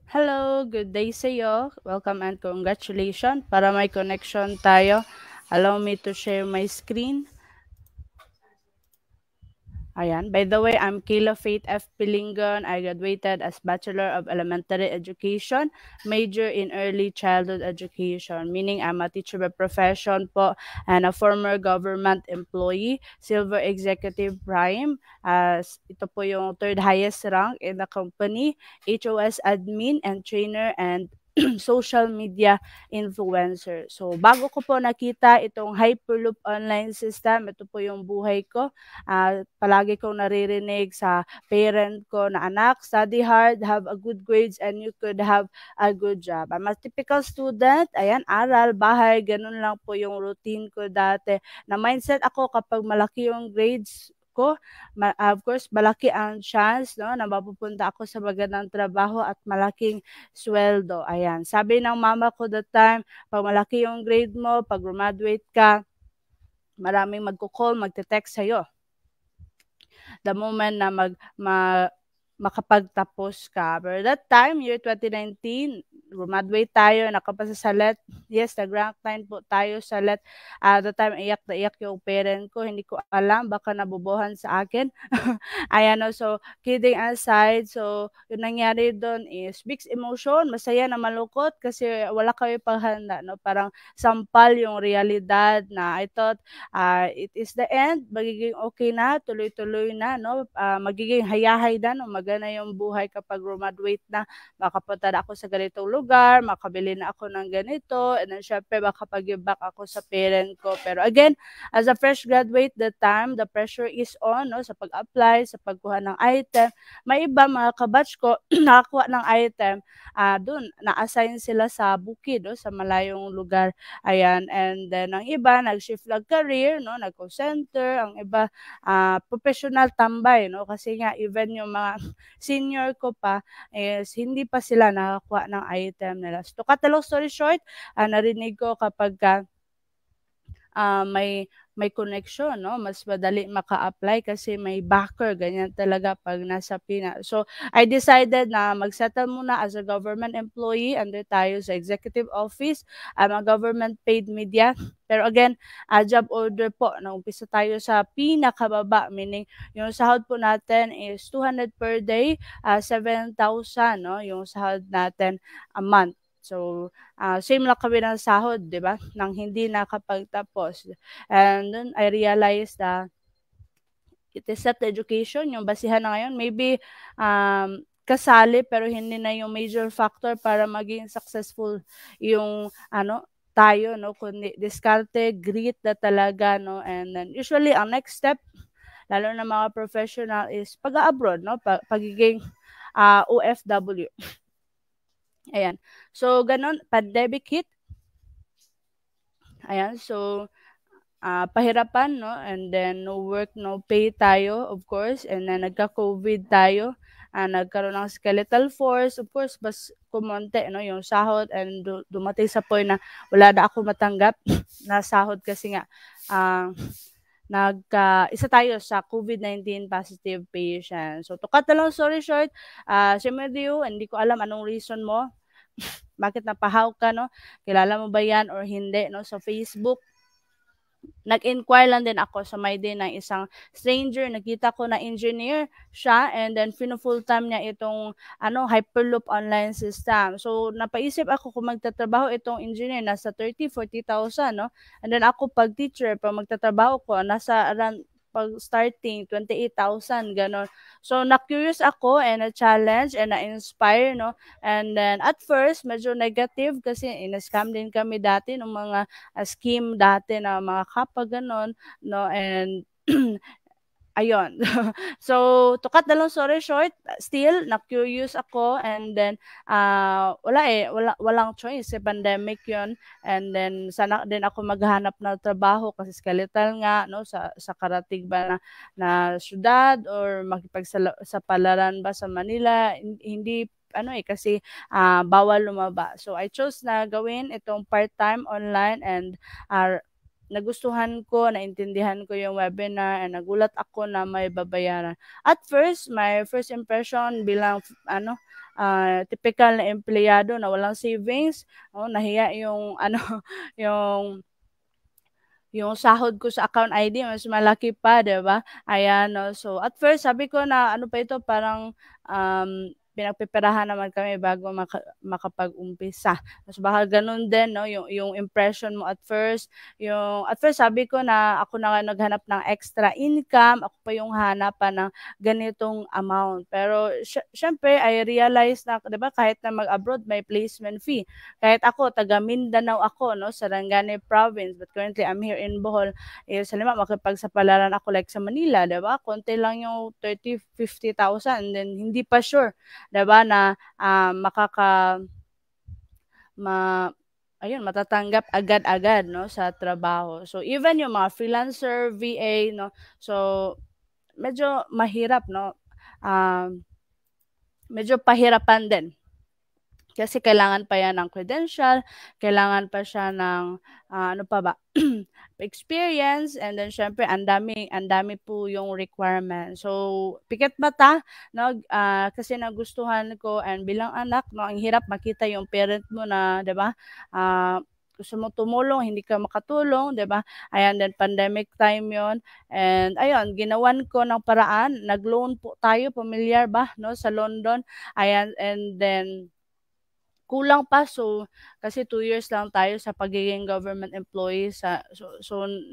Hello, good day sa'yo. Welcome and congratulations. Para may connection tayo, allow me to share my screen. Ayan. By the way, I'm Kayla Faith F. Pilingon. I graduated as Bachelor of Elementary Education, major in Early Childhood Education, meaning I'm a teacher by profession po and a former government employee, Silver Executive Prime. As ito po yung third highest rank in the company, HOS admin and trainer and social media influencer. So, bago ko po nakita itong Hyperloop online system, ito po yung buhay ko. Palagi kong naririnig sa parent ko na, "Anak, study hard, have a good grades, and you could have a good job." I'm a typical student, ayan, aral, bahay, ganun lang po yung routine ko dati. Na mindset ako kapag malaki yung grades ko, of course, malaki ang chance, no, na mapupunta ako sa magandang trabaho at malaking sweldo. Ayan. Sabi ng mama ko that time, pag malaki yung grade mo, pag graduate ka, maraming magko-call, magte-text sa'yo the moment na makapagtapos ka. Pero that time, year 2019, graduate tayo, nakapasa sa LET. Yes, nag-rank 9 po tayo sa LET. That time, iyak na iyak yung parent ko. Hindi ko alam, baka nabubuhan sa akin. Ayan, no, so, kidding aside, so, yung nangyari doon is mixed emotion, masaya na malungkot kasi wala kayo paghanda, no? Parang sampal yung realidad na I thought it is the end, magiging okay na, tuloy-tuloy na, no? Magiging hayahay na, no? Magana yung buhay kapag graduate na, makapunta na ako sa ganitong lugar, makabili na ako ng ganito, and then syempre makapag-give back ako sa parent ko. Pero again, as a fresh graduate that time, the pressure is on, no? Sa pag-apply, sa pagkuha ng item. May iba, mga kabatch ko, nakakuha ng item, dun, na-assign sila sa bukid, no? Sa malayong lugar. Ayan, and then ang iba nag-shift ng career, no, nag-call center, ang iba professional tambay, no, kasi nga even yung mga senior ko pa is hindi pa sila nakakuha ng item nila. So, to cut the long story short, narinig ko kapagka may connection, no? Mas madali maka-apply kasi may backer, ganyan talaga pag nasa Pinas. So, I decided na mag-settle muna as a government employee under tayo sa executive office. I'm a government paid media. Pero again, job order po, naumpisa tayo sa pinakababa, meaning yung sahod po natin is 200 per day, 7,000, no? Yung sahod natin a month. So, same lang kami ng sahod, 'di ba? Nang hindi nakapagtapos. And then I realized that it is not education, yung basihan na ngayon. Maybe kasali pero hindi na yung major factor para maging successful yung tayo, no, kundi diskarte, grit na talaga, no. And then usually ang next step lalo na mga professional is pag-abroad, no, pagiging OFW. Ayan. So, gano'n, pandemic hit. Ayan, so, pahirapan, no? And then, no work, no pay tayo, of course. And then, nagka-COVID tayo. Nagkaroon ng skeletal force. Of course, mas kumonte, no? Yung sahod. And dumating sa point na wala na ako matanggap na sahod kasi nga, isa tayo sa COVID-19 positive patient. So, to cut the long story short, Shimediu, hindi ko alam anong reason mo. Bakit napahaw ka, no? Kilala mo ba yan or hindi, no? Sa Facebook, nag-inquire lang din ako sa may din ng isang stranger. Nakita ko na engineer siya and then full time niya itong Hyperloop online system. So, napaisip ako kung magtatrabaho itong engineer, nasa 30,000-40,000, no? And then ako pag teacher, pag magtatrabaho ko, nasa around pag starting 28,000 gano'n. So, na-curious ako and na-challenge and na-inspire, no? And then at first, medyo negative kasi ina-scam din kami dati ng mga scheme dati na mga kapwa gano'n, no? And ayun. So, to cut the long story short, still na-curious ako and then walang choice, pandemic 'yon. And then sana din ako maghanap ng trabaho kasi skeletal nga, no, sa karatig ba na siyudad or makipagsapalaran ba sa Manila, hindi kasi bawal lumabas. So, I chose na gawin itong part-time online and nagustuhan ko, naintindihan ko yung webinar, and nagulat ako na may babayaran. At first, my first impression bilang typical na empleyado na walang savings, nahiya yung yung yung sahod ko sa account ID mas malaki pa, 'di ba? Ayan 'no. So, at first sabi ko na ano pa ito parang, pinagpeperahan naman kami bago makapag-umpisa. Mas baka gano'n din 'no, yung impression mo at first sabi ko na ako na nga naghanap ng extra income, ako pa yung hahanapan ng ganitong amount. Pero siyempre I realized na 'di ba kahit na mag-abroad may placement fee. Kahit ako taga Mindanao ako 'no, Sarangani Province, but currently I'm here in Bohol. Halimbawa makipagsapalaran ako like sa Manila, 'di ba? Konti lang yung 30,000-50,000 and then hindi pa sure, 'di ba, na ma ayun matatanggap agad-agad 'no, sa trabaho. So even yung mga freelancer, VA 'no, so medyo mahirap 'no, medyo pahirapan din. Kasi kailangan pa 'yan ng credential, kailangan pa siya ng, ano pa ba, experience, and then siyempre ang dami po yung requirement. So, pikit mata 'no, kasi nagustuhan ko, and bilang anak 'no, ang hirap makita yung parent mo na 'di ba, gusto mo tumulong, hindi ka makatulong, 'di ba? Ayan, then pandemic time yon, and ayun ginawan ko ng paraan, nag-loan po tayo, pamilyar ba 'no, sa London. Ayan, and then kulang pa, so kasi 2 years lang tayo sa pagiging government employee so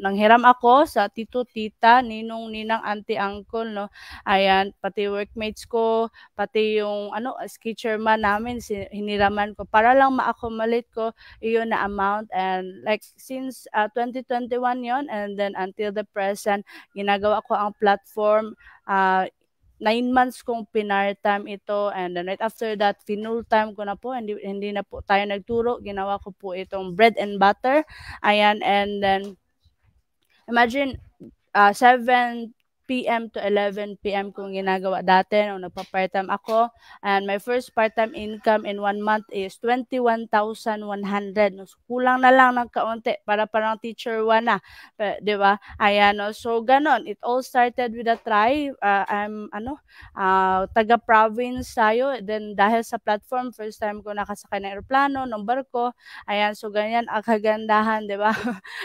nanghiram ako sa tito, tita, ninong, ninang, auntie, uncle 'no. Ayan, pati workmates ko, pati yung ski chairman namin hiniraman ko para lang ma-accumulate ko iyon na amount, and like since, 2021 yon, and then until the present ginagawa ko ang platform. 9 months kong pinart-time ito, and then right after that finul-time ko na po, hindi hindi na po tayo nagturo, ginawa ko po itong bread and butter, ayan. And then imagine, 7 p.m. to 11 p.m. kong ginagawa dati nung nagpa-part-time ako, and my first part-time income in 1 month is 21,100 'no. So, kulang na lang ng kaunti para parang teacher 1 na, 'di ba? Ayan 'no, so gano'n. It all started with a try, I'm taga-province tayo, then dahil sa platform first time ko nakasakay ng eroplano, ng barko, ayan. So ganyan ang kagandahan, 'di ba?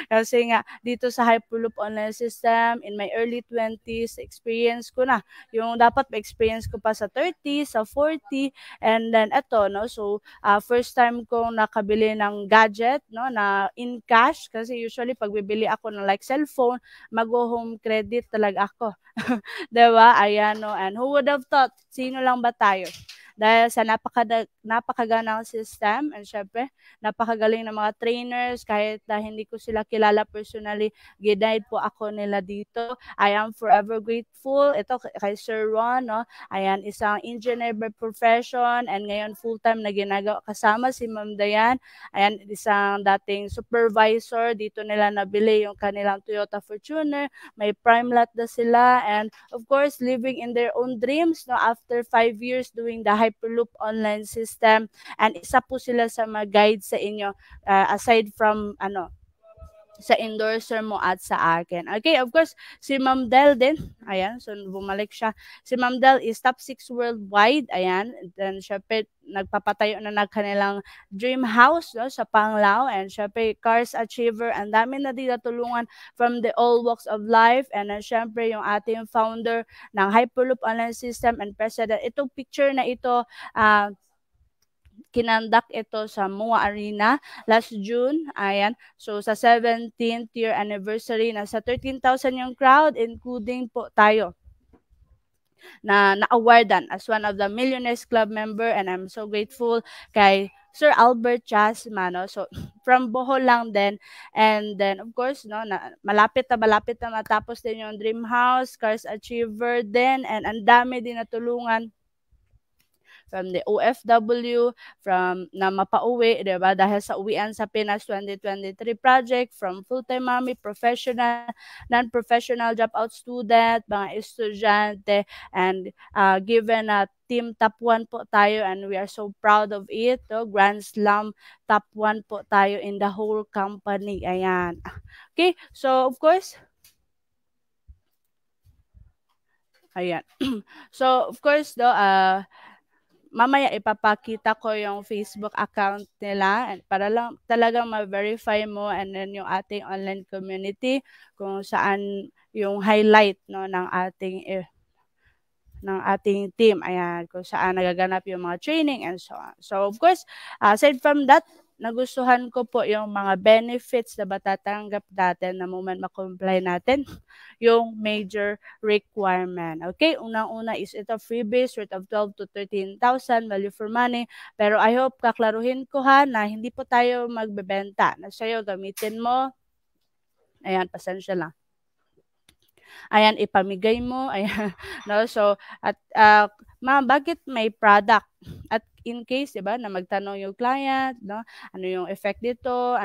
Kasi nga dito sa Hyperloop Online System, in my early 20s, experience ko na yung dapat ma-experience ko pa sa 30, sa 40, and then eto 'no, so, first time kong nakabili ng gadget 'no, na in cash, kasi usually 'pag bibili ako ng like cellphone, magho-home credit talaga ako. 'Di ba? Ayan 'no, and who would have thought, sino lang ba tayo? Dahil sa napakagandang system, and syempre napakagaling ng mga trainers, kahit na hindi ko sila kilala personally, ginaide po ako nila dito. I am forever grateful. Ito kay Sir Ron 'no, ayan, isang engineer by profession, and ngayon full-time na ginagawa kasama si Ma'am Dayan. Ayan, isang dating supervisor, dito nila nabili yung kanilang Toyota Fortuner, may prime lot na sila, and of course living in their own dreams 'no, after 5 years doing the Hyperloop online system, and isa po sila sa mga guide sa inyo, aside from sa endorser mo at sa akin. Okay, of course, si Ma'am Del din, ayan, so bumalik siya. Si Ma'am Del is top 6 worldwide, ayan, then syempre nagpapatayo na ng kanilang dream house 'no, sa Panglao, and syempre Cars Achiever, ang dami na din natulungan from the all walks of life, and then syempre yung ating founder ng Hyperloop Online System and President. Itong picture na ito, kinandak ito sa MOA Arena last June, ayan. So sa 17th year anniversary, nasa 13,000 yung crowd, including po tayo na na-awardan as one of the Millionaires Club member, and I'm so grateful kay Sir Albert Chasma 'no. So from Bohol lang din, and then of course 'no, na malapit na matapos din yung Dream House, Cars Achiever din, and ang dami din natulungan from the OFW, from na mapauwi, 'di ba? Dahil sa Uwian sa Pinas 2023 project, from full-time mommy, professional, non-professional dropout student, mga estudyante, and given na team top 1 po tayo and we are so proud of it. No? Grand Slam top 1 po tayo in the whole company. Ayan. Okay, so of course, ayan. So of course, mamaya ipapakita ko yung Facebook account nila and para lang talagang ma-verify mo and then yung ating online community kung saan yung highlight no ng ating team. Ayan, kung saan nagaganap yung mga training and so on. So, of course, aside from that, nagustuhan ko po yung mga benefits na matatanggap natin na moment ma-comply natin yung major requirement. Okay, unang-una is ito freebies worth of 12 to 13,000 value for money. Pero I hope kaklaruhin ko ha na hindi po tayo magbebenta. Na sa'yo, gamitin mo. Ayan, pasensya lang. Ayan, ipamigay mo, ayan, no? So, at ma'am, bakit may product? At in case, 'di ba, na magtanong yung client, no? Ano yung effect dito?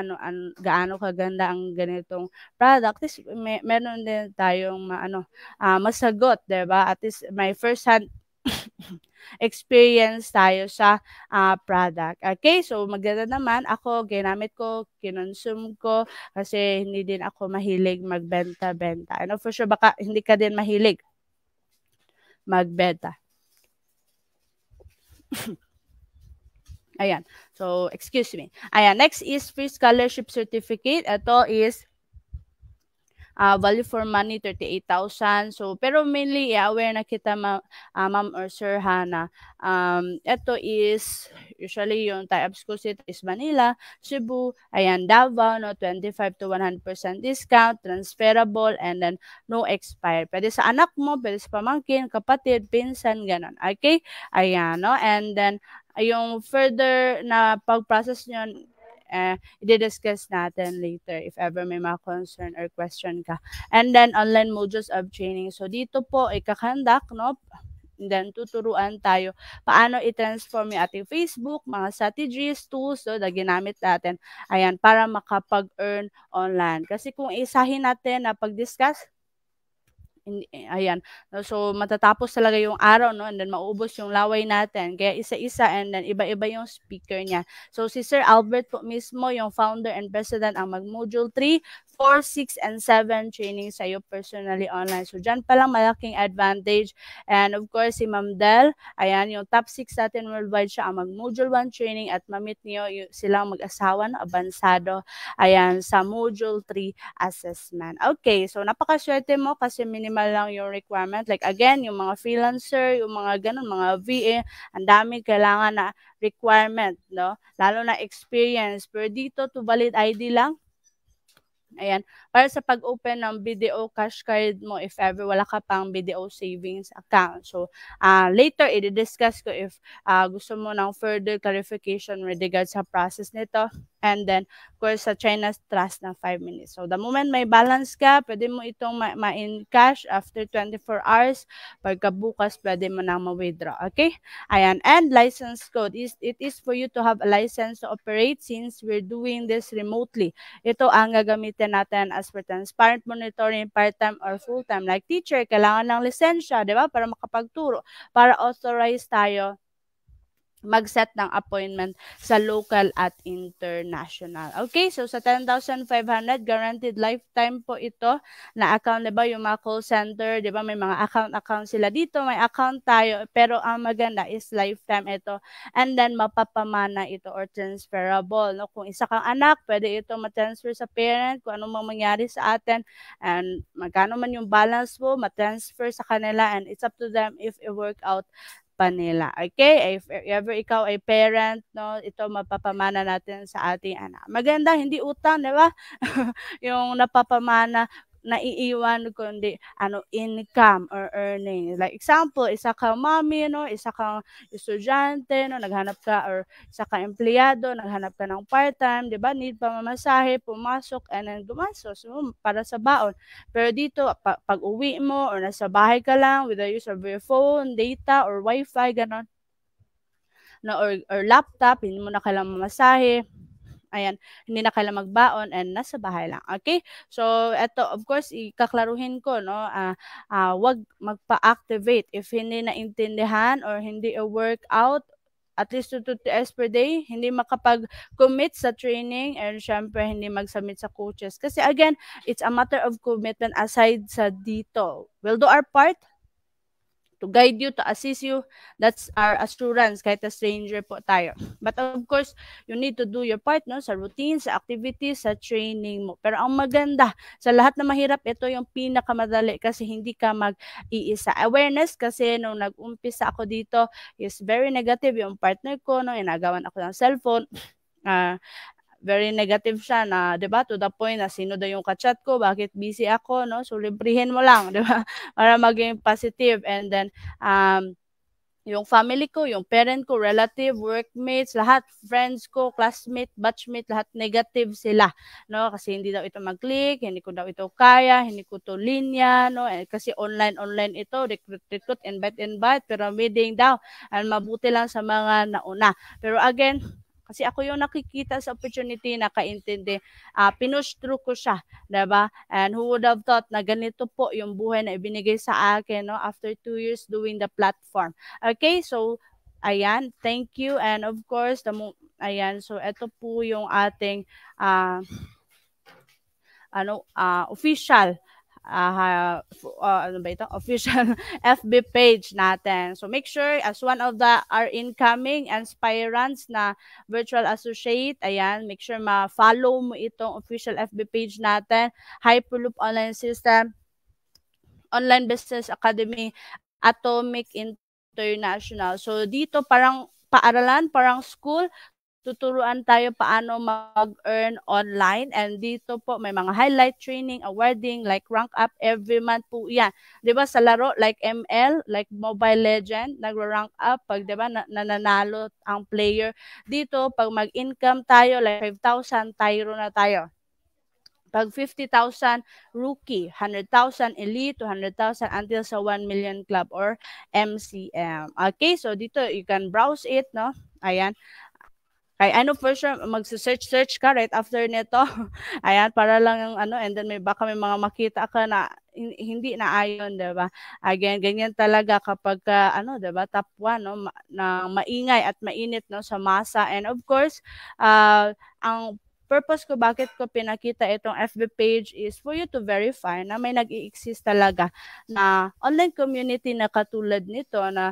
Gaano kaganda ang ganitong product? At least meron din tayong masagot, 'di ba? At least may first hand experience tayo sa product. Okay, so maganda naman ako, ginamit ko, kinonsume ko, kasi hindi din ako mahilig magbenta-benta. Ano, for sure, baka hindi ka din mahilig magbenta. Ayan. So, excuse me. Ayan. Next is free scholarship certificate. Ito is value for money 38,000. So pero mainly aware na kita ma'am or sir ha na ito is usually yung type of school city is Manila, Cebu, ayan, Davao, no, 25 to 100% discount, transferable, and then no expire. Pwede sa anak mo, pwede sa pamangkin, kapatid, pinsan, ganon. Okay? Ayan, no? And then yung further na pag-process nyo, i-discuss natin later if ever may mga concern or question ka. And then, online modules of training. So, dito po, ikakandak, no? And then, tuturuan tayo paano i-transform yung ating Facebook, mga strategies, tools, na ginamit natin. Ayan, para makapag-earn online. Kasi kung isahin natin na pag-discuss, ayan. So, matatapos talaga yung araw, no? And then, maubos yung laway natin. Kaya, isa-isa and then, iba-iba yung speaker niya. So, si Sir Albert po mismo, yung founder and president, ang mag-module 3, 4, 6, and 7 training sa'yo personally online. So, dyan palang malaking advantage. And, of course, si Ma'am Del, ayan, yung top 6 natin worldwide siya, ang mag-module 1 training at mamit niyo silang mag-asawa, no? Abansado, ayan, sa module 3 assessment. Okay, so, napakaswerte mo kasi minimal lang yung requirement. Like again, yung mga freelancer, yung mga ganun, mga VA, ang dami kailangan na requirement, no? Lalo na experience. Pero dito, to valid ID lang. Ayan, para sa pag-open ng BDO cash card mo if ever wala ka pang BDO savings account. So, later, i-discuss ko if gusto mo ng further clarification with regards sa process nito. And then, of course, sa China's Trust na 5 minutes. So, the moment may balance ka, pwede mo itong ma-in cash after 24 hours. Pagkabukas, pwede mo nang ma-withdraw. Okay? Ayan. And license code. It is for you to have a license to operate since we're doing this remotely. Ito ang gagamitin natin as per transparent monitoring, part-time or full-time. Like teacher, kailangan ng lisensya, di ba? Para makapagturo. Para authorize tayo mag-set ng appointment sa local at international. Okay, so sa 10,500, guaranteed lifetime po ito na account, diba? Yung mga call center, diba? May mga account sila dito, may account tayo, pero ang maganda is lifetime ito. And then, mapapamana ito or transferable. No? Kung isa kang anak, pwede ito matransfer sa parent, kung ano mang mangyari sa atin, and magkano man yung balance mo, matransfer sa kanila, and it's up to them if it work out pa nila. Okay? If ever ikaw ay parent, no, ito mapapamana natin sa ating anak. Maganda, hindi utang, di ba? Yung napapamana, naiiwan kundi income or earning. Like example, isa kang mommy, no, isa kang estudyante, no, naghanap ka or isa kang empleyado, naghanap ka ng part-time, 'di ba? Need pamamasahe, pumasok and then gumastos para sa baon. Pero dito pag-uwi mo or nasa bahay ka lang with the use of your phone, data or wifi ganon, no, or laptop, hindi mo na kailangan mamasahe. Ayan, hindi na kailangan magbaon and nasa bahay lang. Okay? So, eto, of course, ikaklaruhin ko, no, wag magpa-activate if hindi naintindihan or hindi a-workout at least 2 to 3 hours per day, hindi makapag-commit sa training and syempre hindi mag-submit sa coaches. Kasi again, it's a matter of commitment aside sa dito. We'll do our part to guide you, to assist you. That's our assurance kahit a stranger po tayo. But of course, you need to do your part, no, sa routine, sa activities, sa training mo. Pero ang maganda, sa lahat na mahirap, ito yung pinakamadali kasi hindi ka mag-iisa. Awareness kasi nung nag-umpisa ako dito is very negative yung partner ko, no, inagawan ako ng cellphone. Very negative siya na, 'di ba, to the point na sino daw yung ka-chat ko, bakit busy ako, no? So librihin mo lang, 'di ba? Para maging positive. And then yung family ko, yung parent ko, relative, workmates, lahat, friends ko, classmate, batchmate, lahat negative sila, no? Kasi hindi daw ito mag-click, hindi ko daw ito kaya, hindi ko to linya, no? Kasi online ito, recruit, invite, pyramiding daw. And mabuti lang sa mga nauna. Pero again, kasi ako yung nakikita sa opportunity, nakaintindi, pinush through ko siya, diba? And who would have thought na ganito po yung buhay na ibinigay sa akin, no? After 2 years doing the platform. Okay, so, ayan, thank you. And of course, ayan, so ito po yung ating, official ano ba ito? Official FB page natin. So make sure as one of our incoming aspirants na virtual associate, ayan, make sure ma-follow mo itong official FB page natin, Hyperloop Online System, Online Business Academy, Atomic International. So dito parang paaralan, parang school, tuturuan tayo paano mag-earn online. And dito po may mga highlight training, awarding, like rank up every month po yan. Di ba sa laro like ML, like Mobile Legend, nagro-rank up pag di ba nananalo ang player. Dito pag mag-income tayo like 5,000, Tyro na tayo. Pag 50,000 rookie, 100,000 elite, 200,000 until sa 1 million club or MCM. Okay, so dito you can browse it, no? Ayan. Kay ano for sure magse-search ka right after nito. Ayan, para lang yung and then baka may mga makita ka na hindi na ayon, 'di ba? Again, ganyan talaga kapag 'di ba, top 1, no, na maingay at mainit, no, sa masa. And of course, ang purpose ko bakit ko pinakita itong FB page is for you to verify na may nag-i-exist talaga na online community na katulad nito na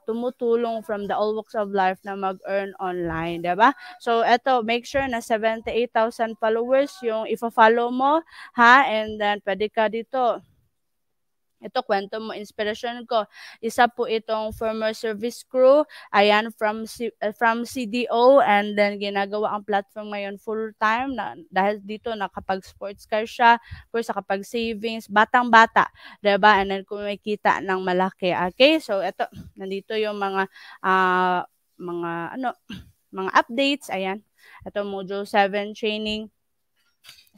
tumutulong from the all walks of life na mag-earn online, 'di ba? So eto, make sure na 78,000 followers yung ifa-follow mo, ha? And then pwede ka dito. Ito, kwento mo, inspirasyon ko. Isa po itong former service crew, ayan, from CDO, and then ginagawa ang platform ngayon full-time, dahil dito nakapag-sports car siya, course, nakapag-savings, batang-bata, diba? And then kumikita ng malaki. Okay, so ito, nandito yung mga mga updates, ayan. Ito, Module 7 training.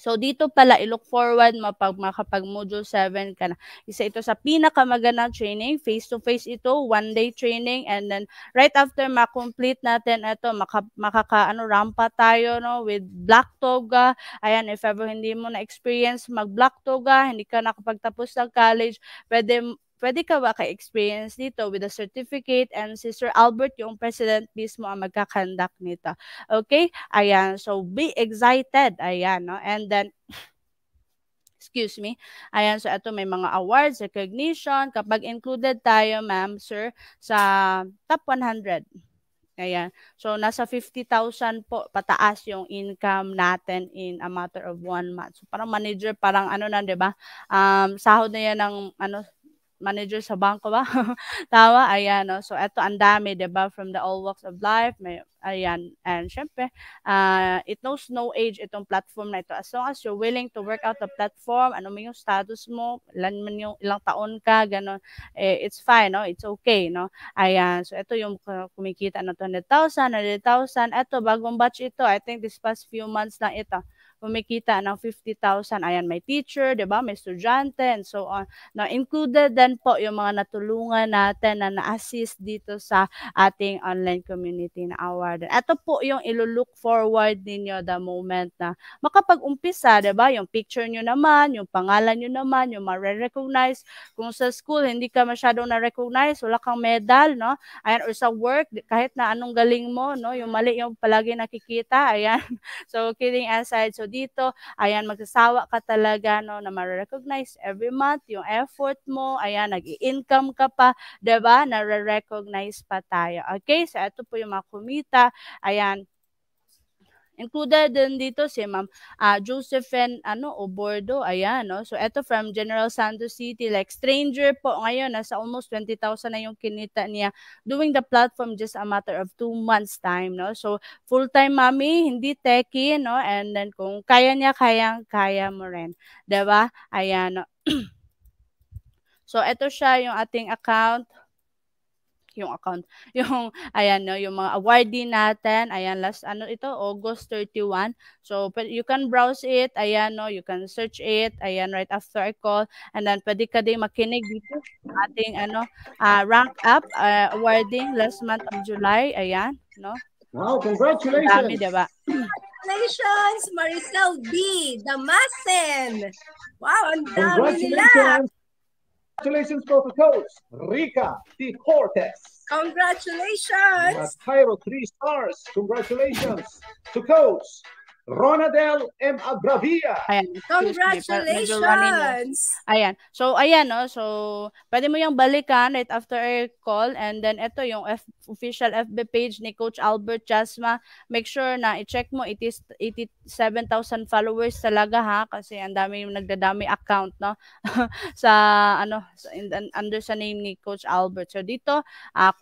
So, dito pala, i-look forward mo pag makapag Module 7 ka na. Isa ito sa pinakamagandang training. Face-to-face ito, one-day training. And then, right after ma-complete natin ito, rampa tayo, no, with Black Toga. Ayan, if ever hindi mo na-experience mag-Black Toga, hindi ka nakapagtapos ng college, pwede ka ba ka-experience dito with a certificate, and si Sir Albert, yung president mismo, ang magkakandak nito. Okay? Ayan. So, be excited. Ayan, no? And then, excuse me. Ayan, so ito may mga awards, recognition, kapag included tayo, ma'am, sir, sa top 100. Ayan. So, nasa 50,000 po pataas yung income natin in a matter of 1 month. So, parang manager, parang di ba? Sahod na yan ng, manager sa bangko ba? Tama? Ayan, no? So, eto, ang dami, diba? From the all walks of life, ayan. And syempre, it knows no age itong platform na ito. As long as you're willing to work out the platform, ano man yung status mo, ilang taon ka, gano'n, it's fine, no? It's okay, no? Ayan. So, ito yung kumikita na 200,000, 100,000. Ito, bagong batch ito. I think this past few months lang ito. kumikita ng 50,000. Ayan, may teacher, 'di ba? May estudyante and so on. Now, included din po yung mga natulungan natin na na-assist dito sa ating online community na award. Ito po yung ilo-look forward ninyo the moment na makapag-umpisa, 'di ba? Yung picture nyo naman, yung pangalan nyo naman, yung ma-recognize. Kung sa school hindi ka masyadong na-recognize, wala kang medal, no? Ayan, or sa work, kahit na anong galing mo, no? Yung mali yung palagi nakikita, ayan. So, kidding aside, so dito, ayan, magsasawa ka talaga, no, na ma-recognize every month yung effort mo, ayan, nag-i-income ka pa, 'di ba? Na-recognize pa tayo. Okay? So, ito po yung mga kumita, ayan. Included din dito si Ma'am Josephine Obordo, ayan, no? So, eto from General Santos City, like stranger po ngayon, nasa almost 20,000 na yung kinita niya doing the platform just a matter of 2 months time, no? So, full-time mommy, hindi techie, no? And then, kung kaya niya, kayang-kaya mo rin. 'Di ba? Ayan, no? So, eto siya yung ating account. Yung ayan 'no, yung mga awardee natin, ayan last ito August 31. So you can browse it, ayan 'no, you can search it, ayan right after our call and then puwede ka ding makinig dito sa ating rank up awarding last month of July, ayan 'no. Wow, Ang congratulations! dami, 'di ba? Congratulations, Maricel B. Damasen. Wow, ang dami nila. Congratulations po to Coach Rica T. Cortez. Congratulations! Cairo 3 stars. Congratulations to Coach Ronadel M. Agravia. Ayan, Congratulations! Ayan. So, ayan, no? So, pwede mo yung balikan right after our call. And then, ito yung official FB page ni Coach Albert Jasma. Make sure na i-check mo. It is 87,000 followers talaga, ha? Kasi ang dami yung nagdadami account, no? Under sa name ni Coach Albert. So, dito,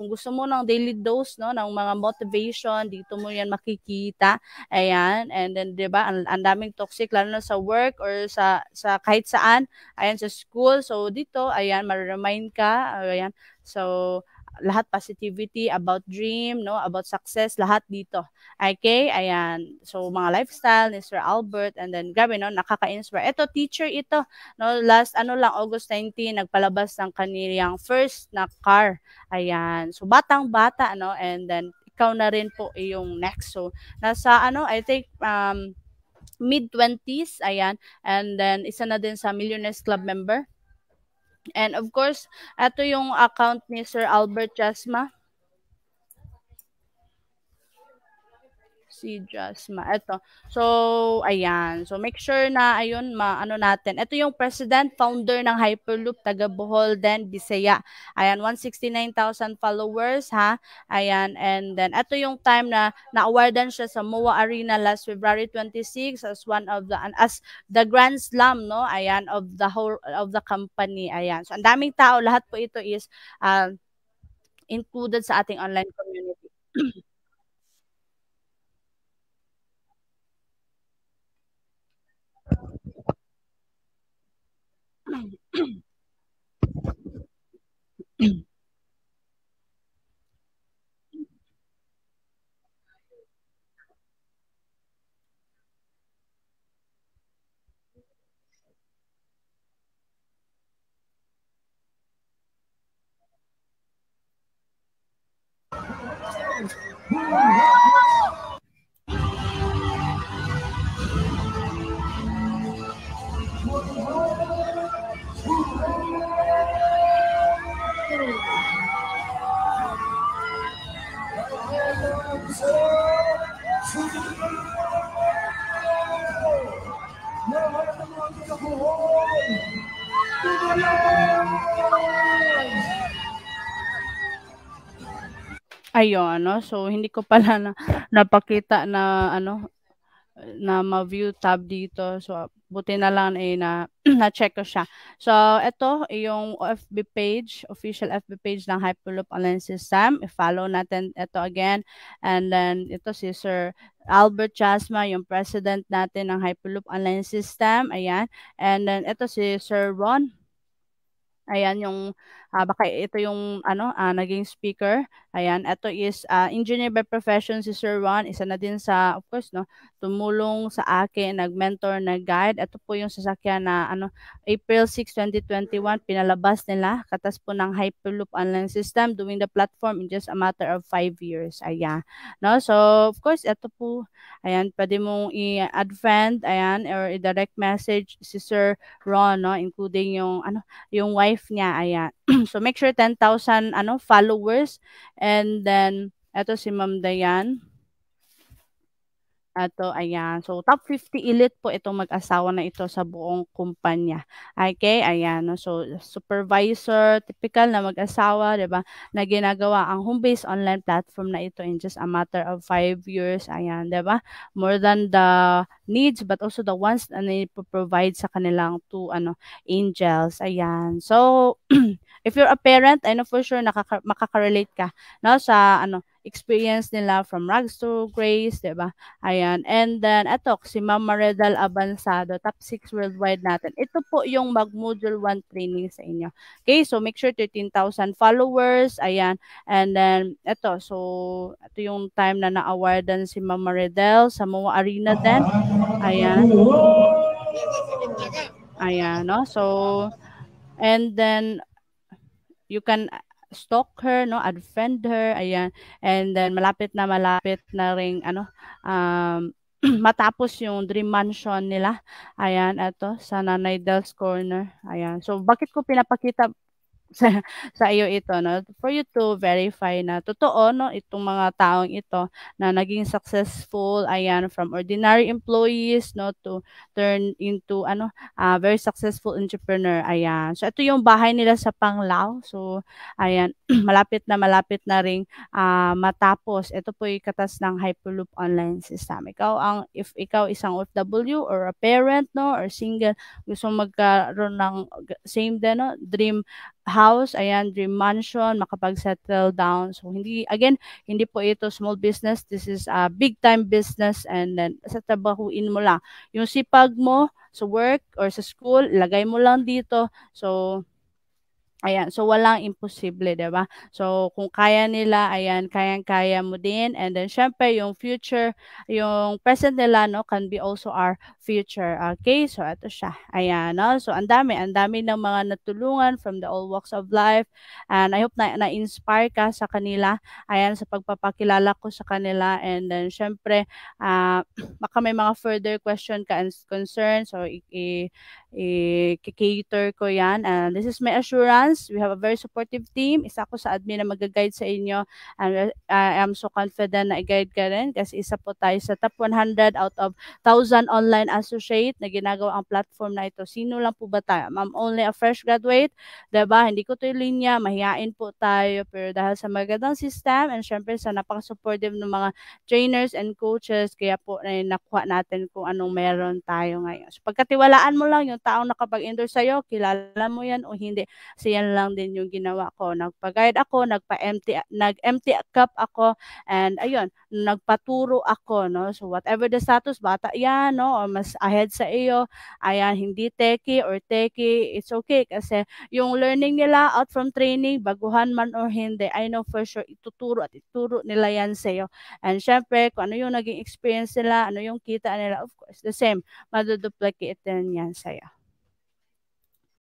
kung gusto mo ng daily dose, no? Ng mga motivation, dito mo yan makikita. Ayan. And then, 'di ba, ang daming toxic lalo na sa work or sa kahit saan, ayan sa school. So dito, ayan, ma-remind ka, ayan. So lahat positivity about dream, no, about success, lahat dito. Okay? Ayan. So mga lifestyle ni Sir Albert and then grabe no, nakaka-inspire. Ito teacher ito, no, last August 19 nagpalabas ng kanilang first na car. Ayan. So batang-bata no, and then ikaw na rin po yung next. So, nasa I think mid-20s, ayan. And then, isa na din sa Millionaires Club member. And of course, ito yung account ni Sir Albert Jasma. Si Jasma. Ito. So, ayan. So, make sure na, ayun, natin. Ito yung president, founder ng Hyperloop, taga Bohol, then Bisaya. Ayan, 169,000 followers, ha? Ayan, and then, ito yung time na na-awardan siya sa MOA Arena last February 26 as as the Grand Slam, no? Ayan, of the whole, of the company. Ayan. So, ang daming tao, lahat po ito is included sa ating online community. Ayun, no? So, hindi ko pala napakita na, na ma-view tab dito. So, buti na lang na-check ko siya. So, ito yung FB page, official FB page ng Hyperloop Online System. I-follow natin ito again. And then, ito si Sir Albert Jasma, yung president natin ng Hyperloop Online System. Ayan. And then, ito si Sir Ron. Ayan, yung baka ito yung naging speaker. Ayan, ito is engineer by profession si Sir Ron. Isa na din sa, of course, no, tumulong sa akin, nag-mentor, nag-guide. Ito po yung sasakyan na April 6, 2021, pinalabas nila. Katas po ng Hyperloop online system, doing the platform in just a matter of 5 years. Ayan. No? So, of course, ito po, ayan, pwede mong i-add friend, ayan, or i-direct message si Sir Ron, no, including yung wife niya, ayan. So make sure 10,000 followers, and then eto si Ma'am Dayan. Eto, ayan. So, top 50 elite po itong mag-asawa na ito sa buong kumpanya. Okay, ayan. No? So, supervisor, typical na mag-asawa, di ba, na ginagawa ang home-based online platform na ito in just a matter of 5 years. Ayan, di ba? More than the needs, but also the ones na provide sa kanilang two angels. Ayan. So, if you're a parent, I know for sure makaka-relate ka, no, sa experience nila from rags to grace, di ba? Ayan. And then, eto, si Ma'am Maridel Abansado, top 6 worldwide natin. Ito po yung mag-module 1 training sa inyo. Okay, so make sure 13,000 followers. Ayan. And then, eto, so, ito yung time na na-awardan si Ma'am Maridel sa MOA Arena din. Ayan. Ayan, no? So, and then, you can stalk her, no, add friend her, ayan. And then malapit na ring matapos yung dream mansion nila. Ayan, ito sa Nanay Del's Corner. Ayan. So bakit ko pinapakita sa iyo ito, no, for you to verify na totoo, no, itong mga taong ito na naging successful, ayan, from ordinary employees, no, to turn into very successful entrepreneur. Ayan, so ito yung bahay nila sa Panglao. So ayan, malapit na ring matapos. Ito po yung katas ng Hyperloop online system. If ikaw isang OFW or a parent, no, or single, gusto magkaroon ng same din, no, dream house, ayan, dream mansion, makapag-settle down. So hindi po ito small business, this is a big time business, and then sa trabahuin mo lang. Yung sipag mo sa work or sa school, ilagay mo lang dito. So ayan, so walang imposible, 'di ba? So kung kaya nila, ayan, kayang-kaya mo din. And then syempre yung future, yung present nila, no, can be also our future. Okay? So ito siya. Ayan, no? So ang dami ng mga natulungan from the all walks of life. And I hope na-inspire ka sa kanila. Ayan, sa pagpapakilala ko sa kanila. And then syempre, baka may mga further question ka and concern. So i-cater ko yan. And this is my assurance. We have a very supportive team. Isa ko sa admin na mag-guide sa inyo. And I am so confident na i-guide ka rin kasi isa po tayo sa top 100 out of 1,000 online associate na ginagawa ang platform na ito. Sino lang po ba tayo? I'm only a fresh graduate. Diba? Hindi ko ito yung linya. Mahihain po tayo. Pero dahil sa magandang system and syempre sa napaka-supportive ng mga trainers and coaches, kaya po nakuha natin kung anong meron tayo ngayon. So pagkatiwalaan mo lang yung taong nakapag-endorse sa'yo, kilala mo yan o hindi. So yan lang din yung ginawa ko. Nagpa-guide ako, nag-empty cup ako, and ayun, nagpaturo ako, no? So whatever the status, bata yan, no? O mas ahead sa iyo, ayan, hindi techie or techie, it's okay kasi yung learning nila out from training, baguhan man or hindi, I know for sure, ituturo nila yan sa iyo. And syempre, kung ano yung naging experience nila, ano yung kita nila, of course, the same, maduduplicate din yan sa iyo.